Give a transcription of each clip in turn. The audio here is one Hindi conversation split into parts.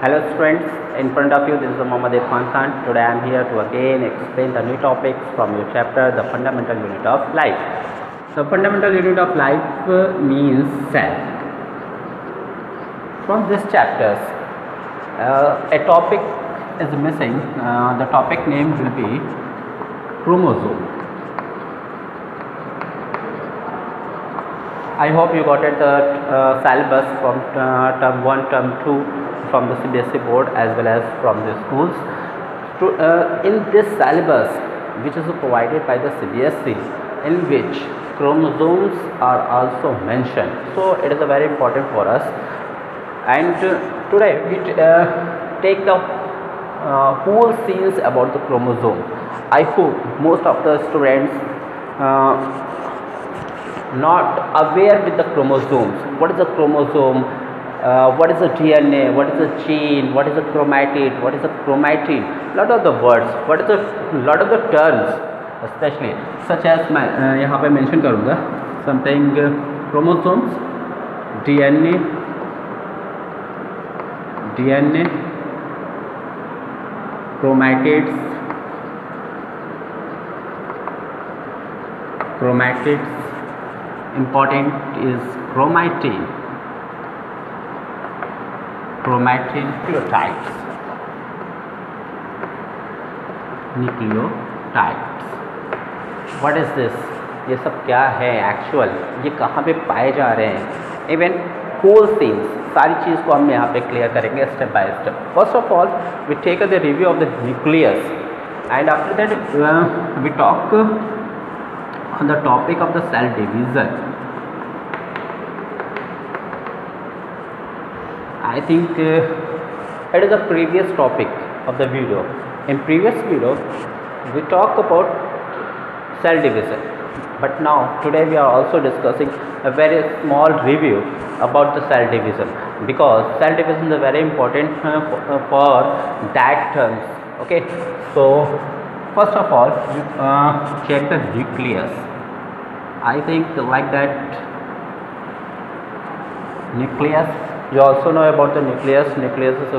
Hello students, in front of you this is Mohammad Irfan Khan. Today I am here to again explain the new topics from your chapter, the fundamental unit of life. The fundamental unit of life means cell. From this chapters, a topic is missing. The topic name will be chromosome. I hope you got it the syllabus from term 1, term 2 from the CBSE board as well as from the schools. In this syllabus, which is provided by the CBSE, in which chromosomes are also mentioned. So it is a very important for us. And today we take the whole scenes about the chromosome. I hope most of the students not aware with the chromosomes. What is the chromosome? What is the DNA? What is the gene? What is the chromatid? What is the chromatin? Lot of the words. What is the lot of the terms, especially such as मैं यहाँ पे mention करूँगा something chromosomes, DNA, chromatids. Important is chromatin, nucleotides. What is this? ये सब क्या है एक्चुअल, ये कहाँ पे पाए जा रहे हैं, इवन होल थिंग्स, सारी चीज़ को हम यहाँ पे क्लियर करेंगे step by step. First of all we take the review of the nucleus and after that we talk on the topic of the cell division. I think it is a previous topic of the video. In previous video we talk about cell division, but now today we are also discussing a very small review about the cell division, because cell division is very important for that terms. Okay, so first of all you check the nucleus. I think like that nucleus, you also know about the nucleus. Nucleus is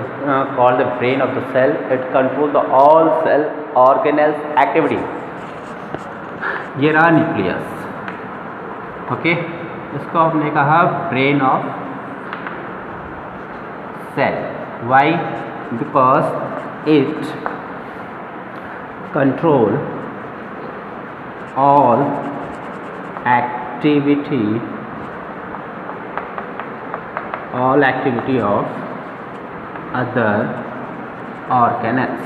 called the brain of the cell. It controls the all cell organelles activity. ये रहा nucleus. ओके, इसको हमने कहा brain of cell. Why? Because it control all activity of other organelles.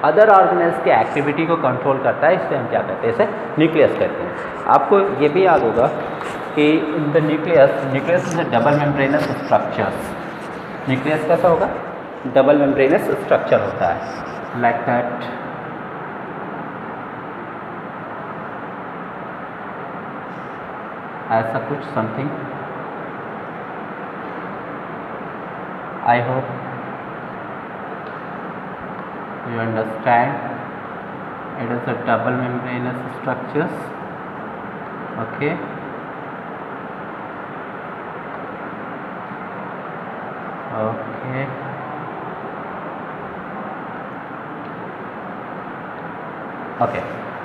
Other organelles की एक्टिविटी को कंट्रोल करता है, इससे हम क्या कहते हैं, इसे न्यूक्लियस कहते हैं. आपको ये भी याद होगा कि इन the nucleus is a double membranous structures. Nucleus कैसा होगा? डबल मेम्ब्रेनस स्ट्रक्चर होता है, लाइक दैट. ऐसा कुछ something. I hope you understand. It is a double membranous structures. Okay,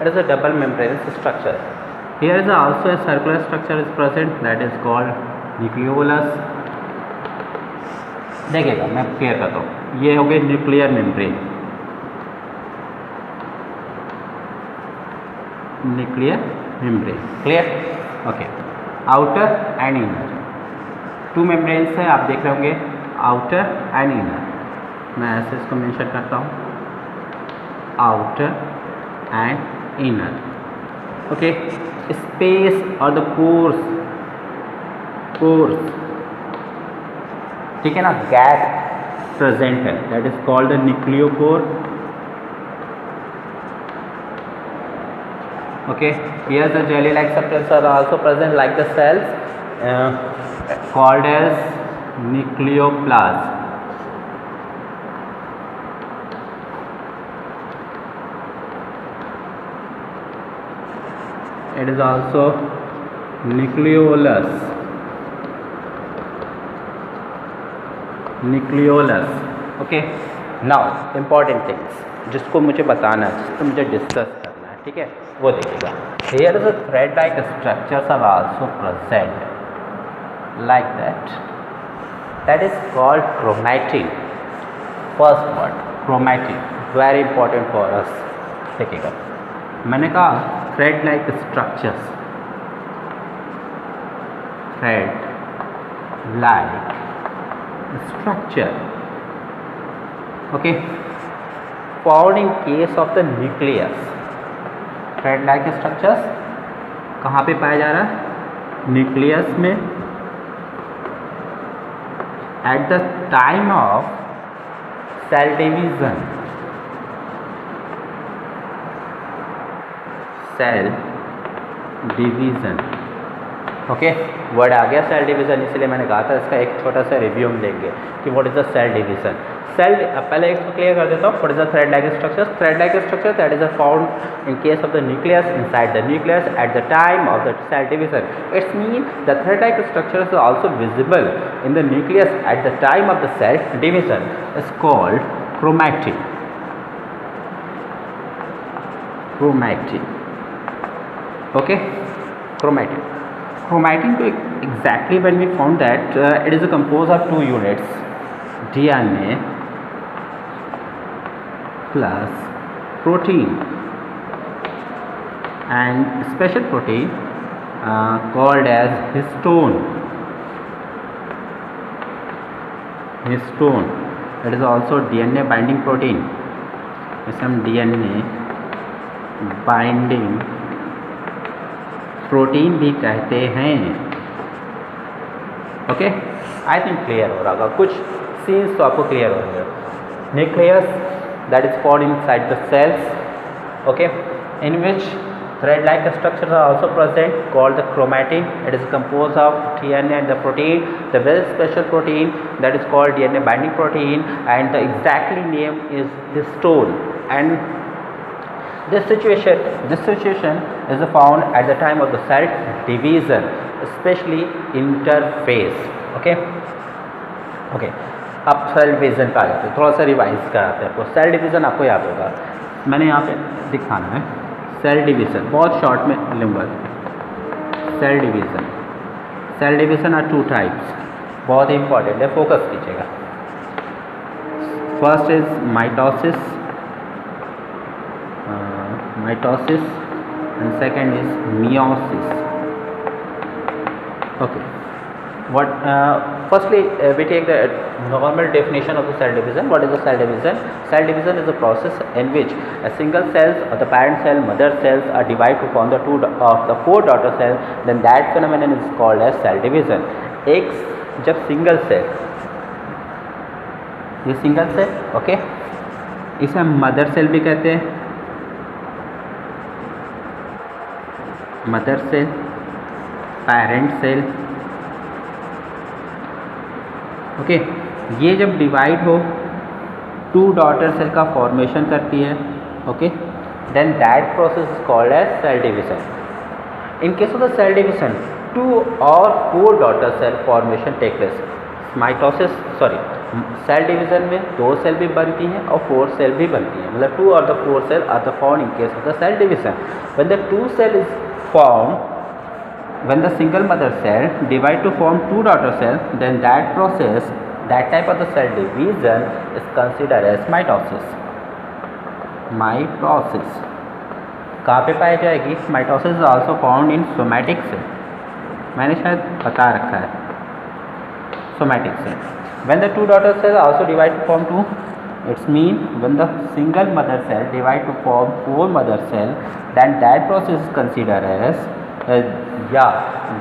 it is a double membranous structure. Here is also a circular structure is present, that is called nucleolus. देखिएगा, मैं क्लियर करता हूँ. ये हो गए nuclear membrane, clear. Okay, outer and inner, to membranes है, आप देख रहे होंगे, आउटर एंड इनर. मैं ऐसे इसको मेंशन करता हूँ, outer and inner. Okay, space और द पोर्स, ठीक है ना, गैप प्रेजेंट है, that is called the nucleopore. Okay, here the jelly like substances are also present like the cells called as nucleoplasm. It is also nucleolus. Nucleolus. Okay, now important things जिसको मुझे बताना है, जिसको मुझे डिस्कस करना है, ठीक है, वो देखिएगा। Here is a thread like structures are also present like that is called chromatin. First word chromatin, very important for us. देखिएगा, मैंने कहा thread like structures, thread like structure, okay, found in case of the nucleus। thread like structures कहाँ पे पाया जा रहा है? न्यूक्लियस में, at the time of cell division, cell division. Okay, word आ गया सेल डिवीज़न, इसलिए मैंने कहा था इसका एक छोटा सा रिव्यू हम लेंगे कि what is the cell division. Cell पहले इसको क्लियर कर देता हूँ। What is the thread like structure? Thread like structure that is found in case of the nucleus, inside the nucleus at the time of the cell division. It's mean the thread like structure is also visible in the nucleus at the time of the cell division is called chromatin. Chromatin, okay, chromatin. Chromatin to exactly when we found that it is a composed of two units, DNA plus protein, and special protein called as histone. Histone, it is also DNA binding protein. इसे हम DNA binding प्रोटीन भी कहते हैं। ओके, आई थिंक क्लियर हो रहा होगा, कुछ सीन्स तो आपको क्लियर हो रहे हैं। Nucleus that is found inside the cells, okay, in which thread like structures are also present called the chromatin. It is compose of DNA and the protein, the very special protein that is called DNA binding protein, and the exactly name is histone. And this situation is found at the time of the cell division, especially interphase। okay, अब सेल डिवीज़न का आ जाते हैं, थोड़ा सा रिवाइज कराते हैं आपको। सेल डिवीज़न आपको याद होगा, मैंने यहाँ पे दिखाना है। सेल डिवीज़न बहुत शॉर्ट में लूँगा। Cell division are two types, बहुत ही इंपॉर्टेंट है, फोकस कीजिएगा। First is mitosis and second is meiosis। okay, what firstly we take the normal definition of the cell division. What is the cell division? Cell division is a process in which a single cells of the parent cell, mother cells are divided to form the four daughter cells, then that phenomenon is called as cell division। एक जब सिंगल सेल, ये सिंगल सेल, ओके, इसे हम मदर सेल भी कहते हैं, mother cell, parent cell. Okay, ये जब डिवाइड हो टू डॉटर सेल का फॉर्मेशन करती है, okay, then that process is called as cell division. In case of the cell division, two और four daughter cell formation take place. Cell division में दो सेल भी बनती हैं और फोर सेल भी बनती हैं, मतलब टू और the four cell are the found in case of the cell division. When the two cell is formed, when the single mother cell divide to form two daughter cell, then that process, that type of the cell division is considered as mitosis। mitosis कहाँ पे पाई जाएगी? mitosis is also found in somatic cell, मैंने शायद बता रखा है, somatic cell। when the two daughter cells also divide to form two, it's mean when the single mother cell divide to form four mother cell, then that process is considered as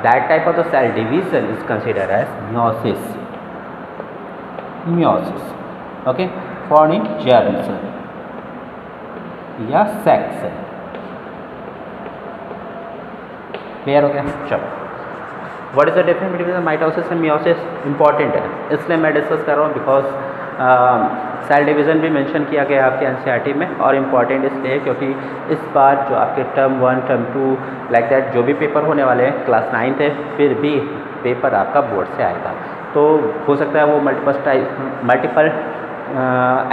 that type of the cell division is considered as meiosis। okay, found in germ cell या sac cell। क्लियर हो गया? चलो, what is the difference between mitosis and meiosis? Important है, इसलिए मैं डिस्कस कर रहा हूँ बिकॉज सेल डिवीज़न भी मेंशन किया गया है आपके एनसीईआरटी में, और इम्पॉर्टेंट इसलिए क्योंकि इस बार जो आपके टर्म 1 टर्म 2 लाइक दैट जो भी पेपर होने वाले हैं, क्लास 9 है, फिर भी पेपर आपका बोर्ड से आएगा। तो हो सकता है वो मल्टीपल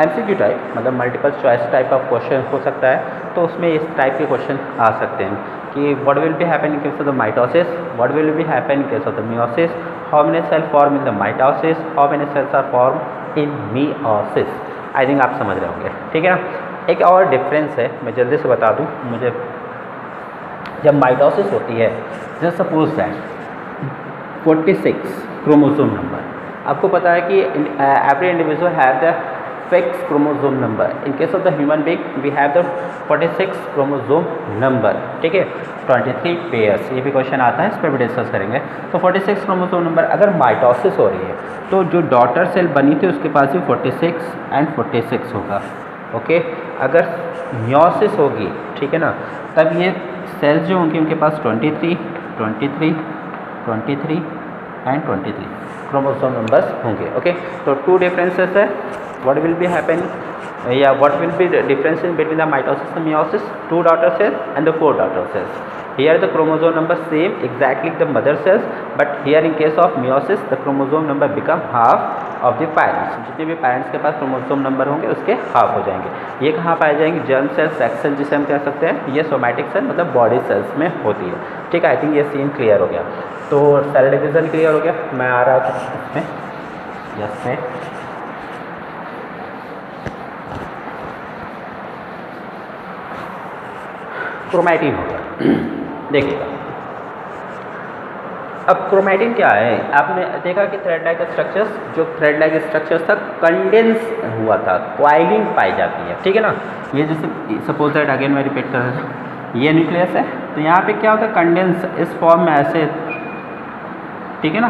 MCQ टाइप, मतलब multiple choice type of question हो सकता है। तो उसमें इस टाइप के क्वेश्चन आ सकते हैं कि what will be happen in case of the mitosis, what will be happen in case of the meiosis, how many cell form in the mitosis, how many cells are form in meiosis. I think आप समझ रहे होंगे, ठीक है ना। एक और डिफरेंस है, मैं जल्दी से बता दूं, मुझे जब माइटोसिस होती है, just suppose that 46 chromosome number, आपको पता है कि every individual have the fix chromosome number. In case of the human being we have the 46 chromosome number, ठीक है, 23 पेयर्स। ये भी क्वेश्चन आता है, इस पर भी डिस्कस करेंगे। तो 46 क्रोमोसोम नंबर, अगर माइटोसिस हो रही है तो जो डॉटर सेल बनी थी उसके पास भी 46 एंड 46 होगा, ओके। अगर मियोसिस होगी, ठीक है ना, तब ये सेल्स जो होंगी उनके पास 23 23 23 एंड 23 क्रोमोसोम नंबर्स होंगे, ओके। तो टू डिफरेंसेस है, व्हाट विल बी हैपन या what will B difference between the mitosis and meiosis, 2 daughter cells and the 4 daughter cells. Here the chromosome number same exactly the mother cells, but here in case of meiosis the chromosome number become half of the parents. जितने भी पेरेंट्स के पास क्रोमोसोम नंबर होंगे उसके हाफ हो जाएंगे। ये कहाँ पाए जाएंगे? जर्म सेल, सेक्स सेल जिसे हम कह सकते हैं, ये सोमैटिक सेल मतलब बॉडी सेल्स में होती है, ठीक है। आई थिंक ये सीन क्लियर हो गया। तो सेल डिवीज़न क्लियर हो गया। मैं आ रहा था इसमें, यस में क्रोमैटिन हो गया। देखिएगा, अब क्रोमैटिन क्या है? आपने देखा कि थ्रेड लाइक स्ट्रक्चर्स, जो थ्रेड लाइक स्ट्रक्चर्स था कंडेंस हुआ था, क्वाइलिंग पाई जाती है, ठीक है ना। ये जैसे सपोज दैट, अगेन मैं रिपीट कर रहा था, ये न्यूक्लियस है, तो यहाँ पे क्या होता है? कंडेंस इस फॉर्म में ऐसे, ठीक है ना,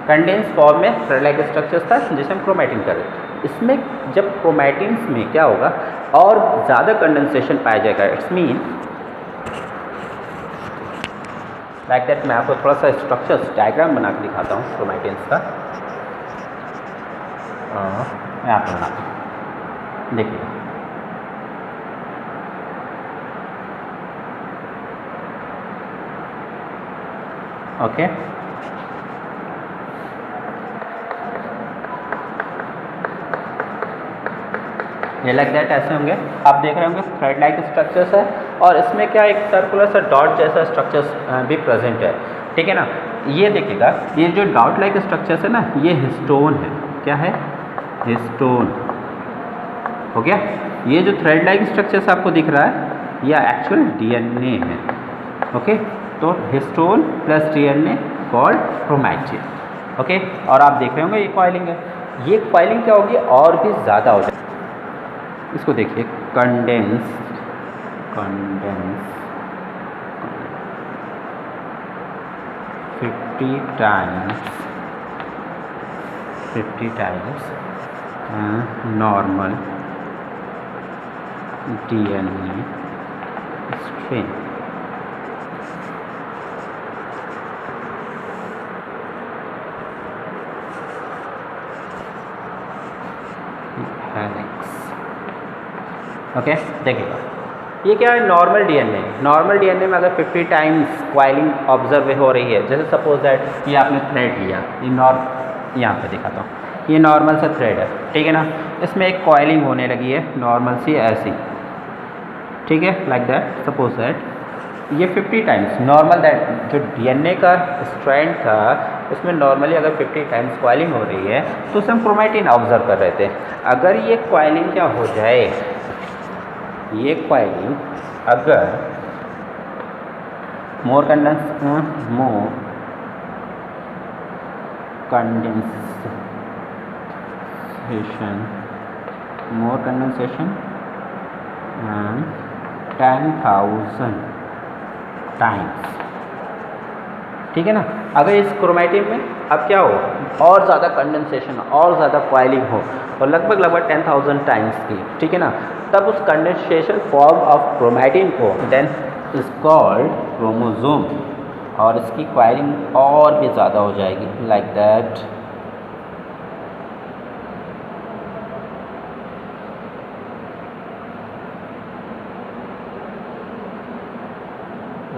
कंडेंस फॉर्म में थ्रेड लाइक स्ट्रक्चर्स था जिसे हम क्रोमैटिन कर रहे हैं। इसमें जब क्रोमैटिन्स में क्या होगा और ज़्यादा कंडेंसेशन पाया जाएगा, इट्स मीन लाइक दैट। मैं आपको थोड़ा सा स्ट्रक्चर्स डायग्राम बना के दिखाता हूँ क्रोमैटिन्स का। मैं आपको बनाता हूँ, देखिए। ओके, ये लाइक दैट ऐसे होंगे, आप देख रहे होंगे थ्रेड लाइक स्ट्रक्चर्स है, और इसमें क्या एक सर्कुलर सा डॉट जैसा स्ट्रक्चर्स भी प्रेजेंट है, ठीक है ना। ये देखिएगा, ये जो डॉट लाइक स्ट्रक्चर्स है ना, ये हिस्टोन है। क्या है? हिस्टोन हो गया। ये जो थ्रेड लाइक स्ट्रक्चर्स आपको दिख रहा है, यह एक्चुअल DNA है, ओके। तो histone plus DNA called chromatin, okay. और आप देख रहे होंगे ये कॉइलिंग है। ये कॉइलिंग क्या होगी? और भी ज़्यादा हो जाएगी। इसको देखिए, condense 50 times normal DNA strain. Okay, देखिएगा, ये क्या है? Normal DNA। नॉर्मल DNA में अगर 50 टाइम्स क्वाइलिंग ऑब्जर्व हो रही है, जैसे सपोज दैट ये आपने थ्रेड लिया, ये यहाँ पे दिखाता हूँ, ये नॉर्मल सा थ्रेड है, ठीक है ना। इसमें एक क्वाइलिंग होने लगी है नॉर्मल सी ऐसी, ठीक है, लाइक दैट। सपोज दैट ये 50 टाइम्स नॉर्मल, दैट जो DNA का स्ट्रैंड था उसमें नॉर्मली अगर 50 टाइम्स क्वाइलिंग हो रही है तो उसे हम क्रोमैटिन ऑब्जर्व कर रहे थे। अगर ये क्वाइलिंग क्या हो जाए, ये क्वाइलिंग अगर मोर कंडेंसेशन एंड 10,000 टाइम्स, ठीक है ना। अगर इस क्रोमैटिन में अब क्या हो, और ज़्यादा कंडेंसेशन, और ज़्यादा क्वाइलिंग हो, और लगभग 10,000 टाइम्स की, ठीक है ना, तब उस कंडेंसेशन फॉर्म ऑफ क्रोमैटिन को देन इज कॉल्ड क्रोमोसोम, और इसकी क्वाइलिंग और भी ज़्यादा हो जाएगी, like that.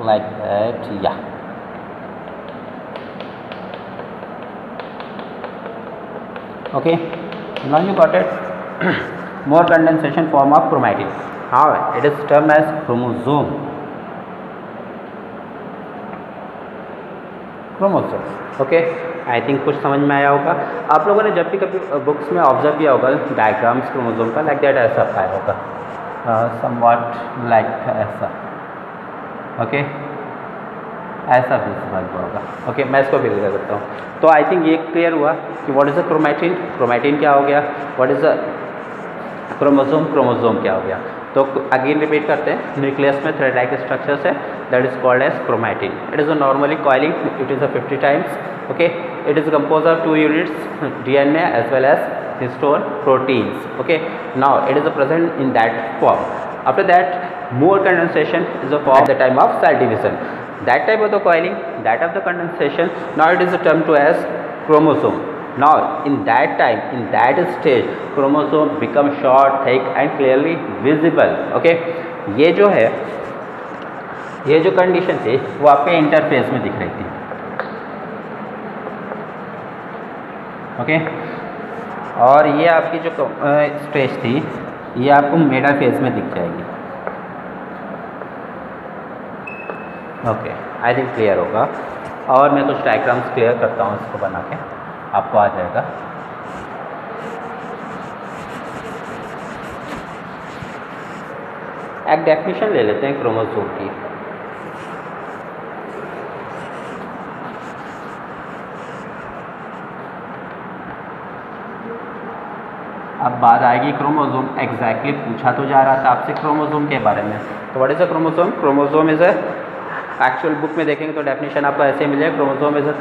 like that, yeah. Okay, now you got it. More condensation form of chromatin. How it is termed as chromosome. Okay, I think कुछ समझ में आया होगा। आप लोगों ने जब भी कभी बुक्स में ऑब्जर्व किया होगा डायग्राम्स क्रोमोसोम का, लाइक दैट ऐसा पाया होगा, समवॉट लाइक ऐसा। ओके, ऐसा विजिबल होगा। ओके, मैं इसको भी क्लियर करता हूँ। तो आई थिंक ये क्लियर हुआ कि what is a chromatin, chromatin क्या हो गया, what is a chromosome, chromosome क्या हो गया। तो अगेन रिपीट करते हैं, न्यूक्लियस में थ्रेड लाइक स्ट्रक्चर्स है, that is called as chromatin. It is a normally coiling, it is a 50 times. Okay, it is compose of 2 units DNA as well as histone proteins. Okay, now it is present in that form. After that, more condensation is a form at the time of cell division. That type of the coiling, that of the condensation, now it is termed to as chromosome. Now in that time, in that stage, chromosome become short, thick and clearly visible. Okay, ये जो है, ये जो कंडीशन थी वो आपके इंटरफेस में दिख रही थी। ओके, और ये आपकी जो स्टेज थी ये आपको मेटाफेज में दिख जाएगी। ओके, आई थिंक क्लियर होगा। और मैं कुछ डायग्राम्स क्लियर करता हूँ, इसको बना के आपको आ जाएगा। एक डेफिनेशन ले लेते हैं क्रोमोसोम की। अब बात आएगी क्रोमोसोम, एग्जैक्टली पूछा तो जा रहा था आपसे क्रोमोसोम के बारे में। तो what is a chromosome? Chromosome is a, actual book में देखेंगे तो डेफिनेशन आपको ऐसे मिलेगा, chromosome is a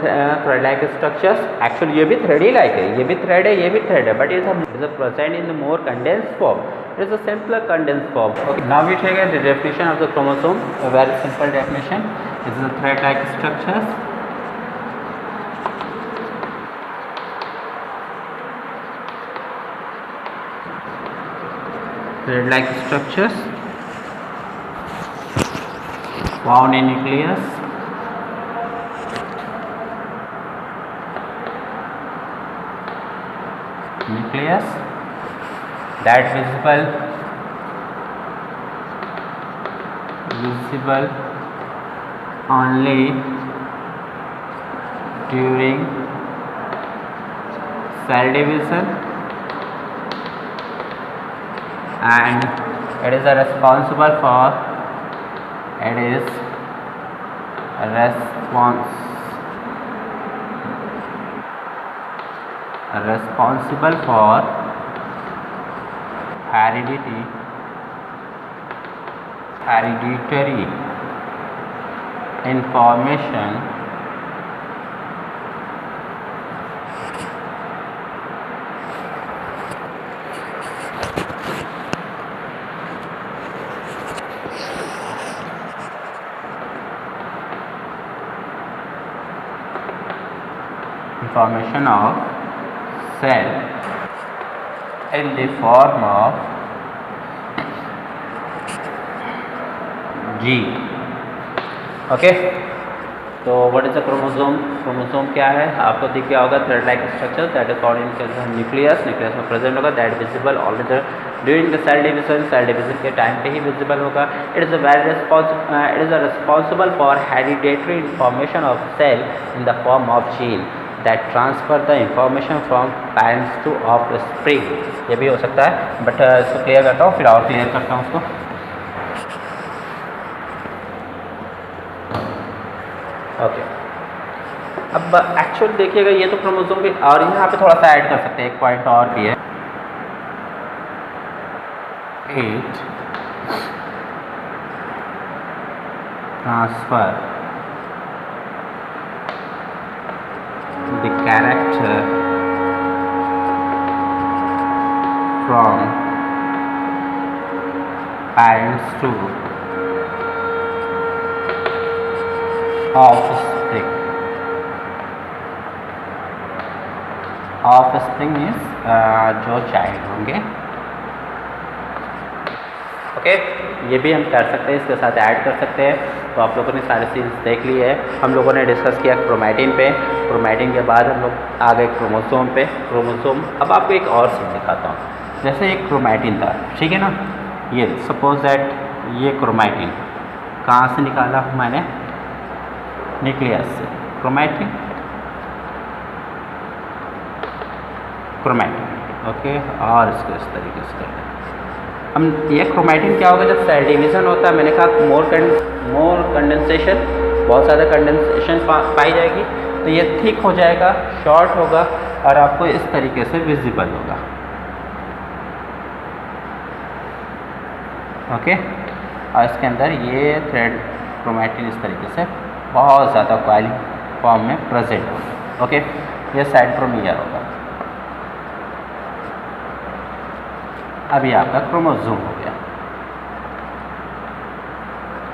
thread like structures. Actually ये भी थ्रेड ही लाइक है, ये भी थ्रेड है, ये भी थ्रेड है, but is a present in the more condense form, it is a simpler condense form. Okay, now we take the definition of the chromosome, a very simple definition, it is a thread like structures. Thread-like structures found in nucleus, that visible only during cell division, and it is responsible for hereditary information of cell in the form of gene. ओके, तो what is a chromosome? Chromosome क्या है आपको दिख गया होगा, thread like structure that is found in nucleus, nucleus में प्रेजेंट होगा, that visible already during the cell division, cell division के टाइम पे ही विजिबल होगा। It is responsible for hereditary information of cell in the form of gene that transfer the information from parents to offspring। ये भी हो सकता है, बट इसको क्लियर करता हूँ, फिर और क्लियर करता हूँ उसको। ओके, अब एक्चुअल देखिएगा, ये तो क्रोमोसोम के, और यहाँ पे थोड़ा सा ऐड कर सकते हैं, एक पॉइंट और भी है, 8 transfer the character from parents to offspring. Offspring is जो चाइल्ड होंगे। ओके, ये भी हम कर सकते हैं, इसके साथ ऐड कर सकते हैं। तो आप लोगों ने सारे सीन्स देख लिए हैं। हम लोगों ने डिस्कस किया क्रोमैटिन पे, क्रोमैटिन के बाद हम लोग आ गए क्रोमोसोम पे। क्रोमोसोम, अब आपको एक और सीन दिखाता हूँ। जैसे एक क्रोमैटिन था, ठीक है ना, ये सपोज दैट ये क्रोमैटिन कहाँ से निकाला मैंने, न्यूक्लियस से। क्रोमैटिन ओके, और इसको इस तरीके से करते हैं हम। ये क्रोमैटिन क्या होगा, जब सेल डिवीज़न होता है, मैंने कहा मोर कंडेंसेशन, बहुत ज़्यादा कंडेंसेशन पाई जाएगी, तो ये थिक हो जाएगा, शॉर्ट होगा और आपको इस तरीके से विजिबल होगा। ओके, और इसके अंदर ये थ्रेड क्रोमैटिन इस तरीके से बहुत ज़्यादा कॉइल फॉर्म में प्रेजेंट होगा। ओके, ये सेंट्रोमियर होगा। अभी आपका क्रोमोसोम हो गया।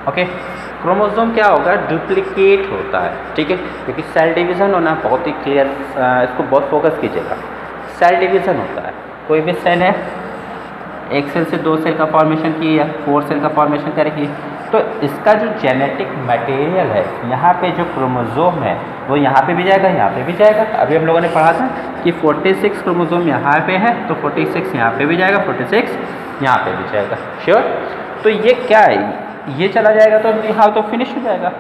ओके, क्रोमोसोम क्या होगा, डुप्लीकेट होता है, ठीक है, क्योंकि सेल डिवीज़न होना बहुत ही क्लियर, इसको बहुत फोकस कीजिएगा। सेल डिवीज़न होता है, कोई भी सेल है, एक सेल से 2 सेल का फॉर्मेशन की या 4 सेल का फॉर्मेशन करेगी, तो इसका जो जेनेटिक मटेरियल है, यहाँ पे जो क्रोमोसोम है वो यहाँ पे भी जाएगा, यहाँ पे भी जाएगा। अभी हम लोगों ने पढ़ा था कि 46 क्रोमोसोम यहाँ पे है, तो 46 यहाँ पे भी जाएगा, 46 यहाँ पे भी जाएगा। श्योर? तो ये क्या है, ये चला जाएगा तो यहाँ तो फिनिश हो जाएगा,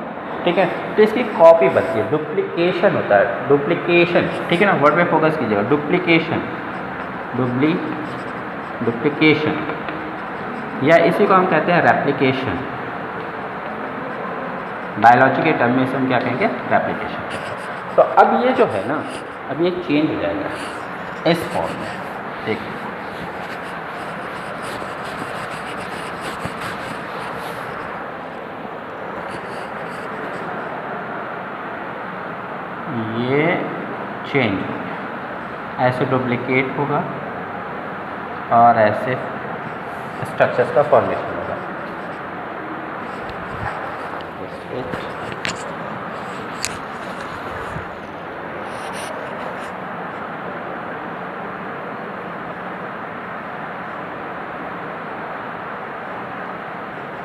ठीक है। तो इसकी कॉपी बनती है, डुप्लीकेशन होता है, डुप्लीकेशन, ठीक है ना, वर्ड पे फोकस कीजिएगा, डुप्लीकेशन, डुप्लीकेशन, या इसी को हम कहते हैं रेप्लिकेशन। बायोलॉजी के टर्म में इसे हम क्या कहेंगे, रेप्लिकेशन। तो अब ये जो है ना, अब ये चेंज हो जाएगा इस फॉर्म में, देखिए ये चेंज, ऐसे डुप्लीकेट होगा और ऐसे स्ट्रक्चर्स का फॉर्मेशन होगा।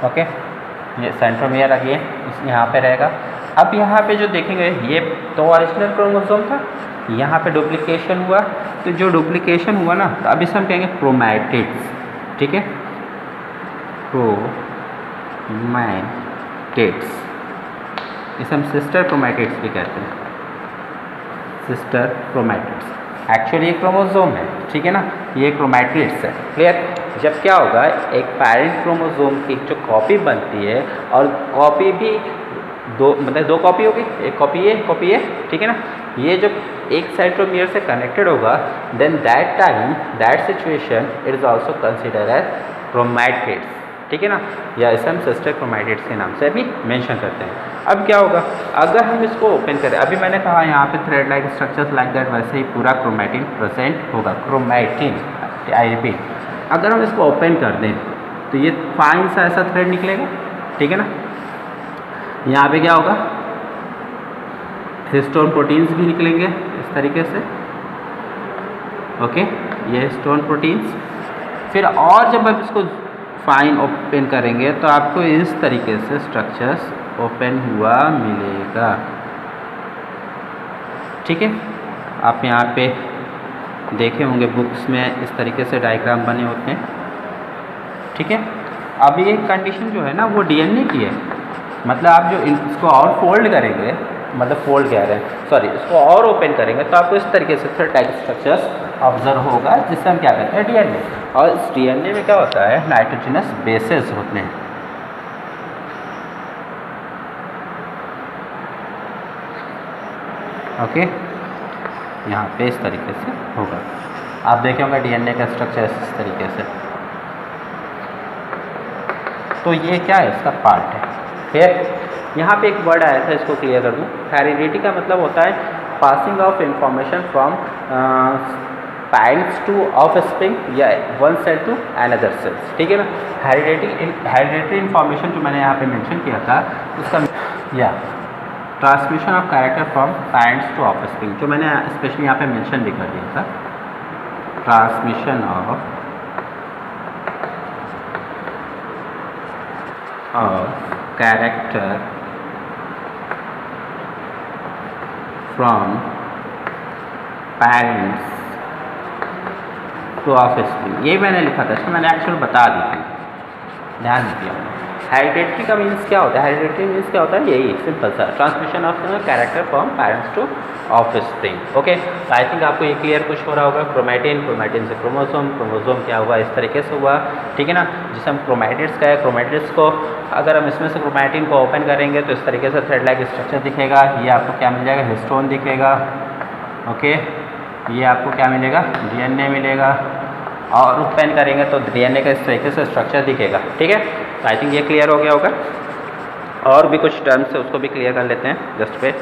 ओके, ये सेंट्रोमियर आ गया, इस यहाँ पे रहेगा। अब यहाँ पे जो देखेंगे, ये तो ओरिजिनल क्रोमोसोम था, यहाँ पे डुप्लीकेशन हुआ, तो जो डुप्लीकेशन हुआ ना, तो अब इसे हम कहेंगे क्रोमैटिड्स, ठीक है, क्रोमैटिड्स। इसे हम सिस्टर क्रोमैटिड्स भी कहते हैं, सिस्टर क्रोमैटिड्स। एक्चुअली ये क्रोमोसोम है, ठीक है ना, ये क्रोमैटिड्स है। क्लियर? जब क्या होगा, एक पेरेंट क्रोमोसोम की जो कॉपी बनती है, और कॉपी भी मतलब दो कॉपी होगी, एक कॉपी ये, कॉपी ये, ठीक है ना, ये जब एक सेंट्रोमियर से कनेक्टेड होगा, then that time, that situation, it is also consider as chromatids, ठीक है ना, या इसे हम सिस्टर क्रोमैटिड्स के नाम से भी मेंशन करते हैं। अब क्या होगा, अगर हम इसको ओपन करें, अभी मैंने कहा यहाँ पे thread like structures like that, वैसे ही पूरा क्रोमैटिन प्रेजेंट होगा, क्रोमैटिन, आई रिपीट। अगर हम इसको ओपन कर दें तो ये फाइन सा ऐसा थ्रेड निकलेगा, ठीक है ना। यहाँ पे क्या होगा, हिस्टोन प्रोटीन्स भी निकलेंगे इस तरीके से। ओके, ये हिस्टोन प्रोटीन्स। फिर और जब आप इसको फाइन ओपन करेंगे तो आपको इस तरीके से स्ट्रक्चर्स ओपन हुआ मिलेगा, ठीक है। आप यहाँ पे देखे होंगे बुक्स में इस तरीके से डायग्राम बने होते हैं, ठीक है। अब ये कंडीशन जो है ना, वो डीएनए की है, मतलब आप जो इसको और फोल्ड करेंगे, मतलब फोल्ड कह रहे हैं, सॉरी, इसको और ओपन करेंगे तो आपको इस तरीके से थ्रेड टाइप स्ट्रक्चर्स ऑब्जर्व होगा, जिससे हम क्या कहते हैं, डीएनए। और इस डीएनए में क्या होता है, नाइट्रोजनस बेसेस होते हैं। ओके, यहाँ पे इस तरीके से होगा, आप देखे होंगे डीएनए का स्ट्रक्चर इस तरीके से। तो ये क्या है, इसका पार्ट है। फिर यहाँ पे एक वर्ड आया था, इसको क्लियर कर दूँ। हेरिडिटी का मतलब होता है passing of information from parents to offspring या one cell to another cells, ठीक है ना। हेरिडिटरी इंफॉर्मेशन जो मैंने यहाँ पे मेंशन किया था, उसका या transmission of character from parents to offspring, जो मैंने स्पेशली यहाँ पे मेंशन भी कर दिया था, transmission of character from parents to offspring. ये मैंने लिखा था, इसको मैंने एक्चुअल बता दी थी, ध्यान दीजिए। हेरिडिटरी का मीन्स क्या होता है? हेरिडिटरी मीन्स क्या होता है? यही सिंपल सा transmission of character from parents to offspring. Okay, तो आई थिंक आपको ये क्लियर कुछ हो रहा होगा। क्रोमैटिन, क्रोमैटिन से क्रोमोसोम, क्रोमोसोम क्या हुआ, इस तरीके से हुआ, ठीक है ना। जिसे हम क्रोमैटिड्स का है, क्रोमैटिड्स को अगर हम इसमें से क्रोमैटिन को ओपन करेंगे तो इस तरीके से थ्रेड लाइक स्ट्रक्चर दिखेगा। ये आपको क्या मिल जाएगा? हिस्टोन दिखेगा। ओके, ये आपको क्या मिलेगा? डीएनए मिलेगा। और ओपन करेंगे तो डीएनए का इस तरीके से स्ट्रक्चर दिखेगा, ठीक है। तो आई थिंक ये क्लियर हो गया होगा। और भी कुछ टर्म्स है उसको भी क्लियर कर लेते हैं जस्ट पे।